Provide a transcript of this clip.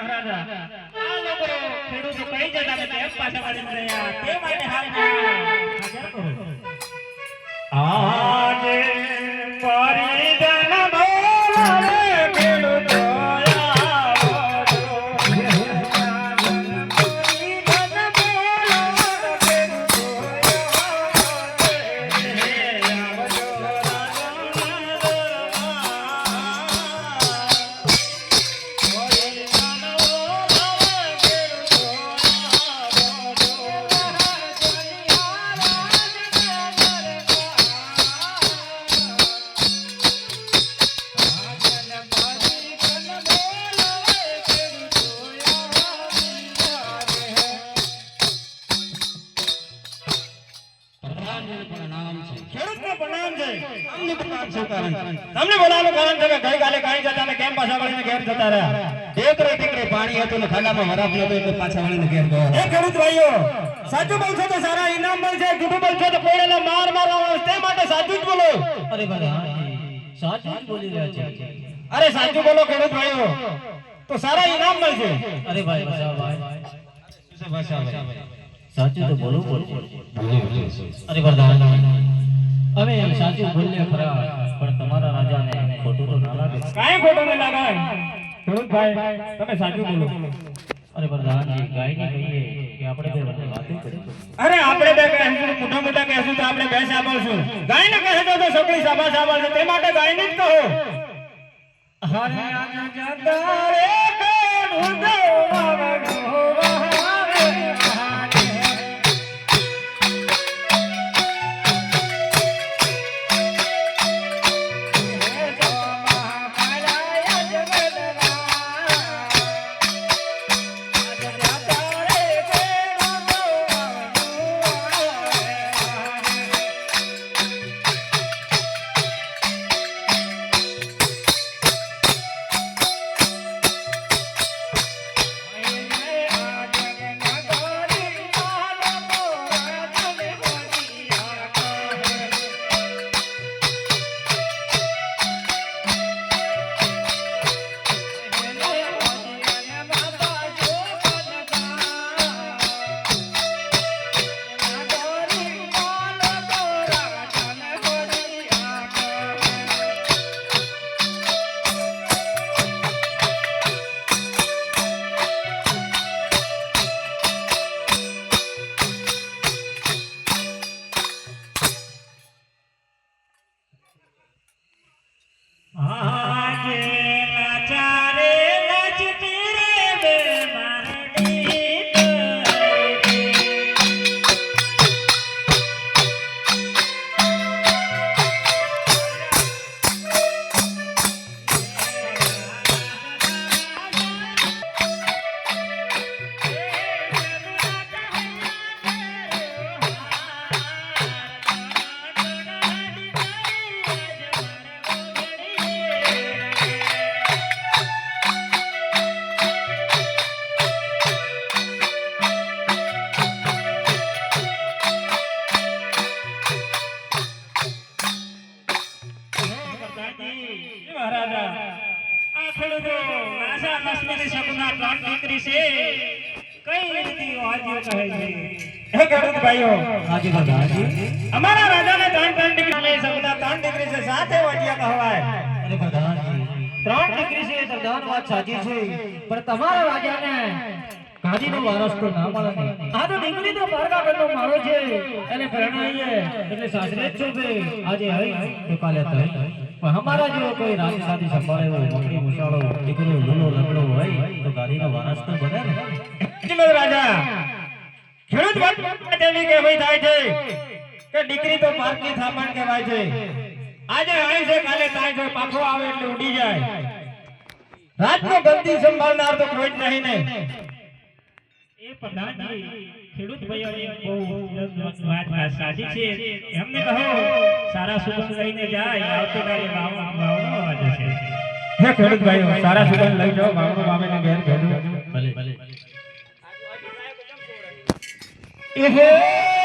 મહારાજા આ લોકો ખેડૂતો કઈ જતા ને કેમ પાછા વળીને રહ્યા તે માટે હાલ હાજર કરો આજે પરિજન બોલાવે ખેડૂતો તમને બોલાવવાનું કારણ છે કે ગઈકાલે કાઈ જતા ને કેમ પાછા વળીને ઘેર જતા રહ્યા ટેકરે ટેકરે પાણી હતું ને ખાડામાં હરાફ નતો એટલે પાછા વળીને ઘેર ગયા એ ખેડૂત ભાઈઓ સાચું બોલશો તો સારા ઇનામ મળશે જૂઠું બોલશો તો કોઈને માર મારવાનો તે માટે સાચું જ બોલો અરે ભાઈ સાચું જ બોલી રહ્યા છે અરે સાચું બોલો ખેડૂત ભાઈઓ તો સારા ઇનામ મળશે અરે ભાઈ સાચું તો બોલવું પડશે અરે પ્રધાન અમે સાચું બોલીએ ખરા પણ તમારા રાજાને ખોટું તો ના લાગે કાંઈ ખોટું ન લાગે ખેડૂત ભાઈ તમે સાચું બોલો અરે પ્રધાનજી ગાયને કહીએ કે આપણે બે વચ્ચે વાતો કરીશું અરે આપણે બે કહેશું મોટા મોટા કહેશું તો આપણે બે સાંભળશું ગાયને કહેશો તો સગળી સભા સાંભળશે તે માટે ગાયને જ કહો હરે આજ જતા રે ખેડૂત हमारा राजा ने 3 डिग्री ले सकता 3 डिग्री से साथ है वाटिया कहवाय अरे प्रधानजी 3 डिग्री से सरदार बात साची છે પણ તમારા રાજાને ગાદીનો વારસ તો ના મળે આ તો ડિગ્રી તો પારકા કરનો મારો છે એને પરણાઈએ એટલે સાસરે જ છો બે આજે હઈ તો કાલે તઈ પણ અમારા જેવો કોઈ રાજ શાદી સંભાળે હોય મોકરી મુસાળો દીકરો લૂલો લંગડો હોય તો ગાદીનો વારસ તો બને ને જીમલ રાજા ખેડૂત વાત દેવી કે ભાઈ થાય છે કે દીકરી તો પારકી થાપણ કહેવાય છે આજે આઈ છે કાલે તાય છે પાછો આવે એટલે ઉડી જાય રાતનો ગંદી સંભાળનાર તો કોઈ જ નહીં ને એ પ્રધાનજી ખેડૂત ભાઈઓની બહુ વાત સાચી છે એમને કહો સારા સુગંધ લઈને જાય આવતીકાલે વાવણો વાજે છે હે ખેડૂત ભાઈઓ સારા સુગંધ લઈ જાઓ વાવણો વાવેને ઘેર ભેજો ભલે ભલે એ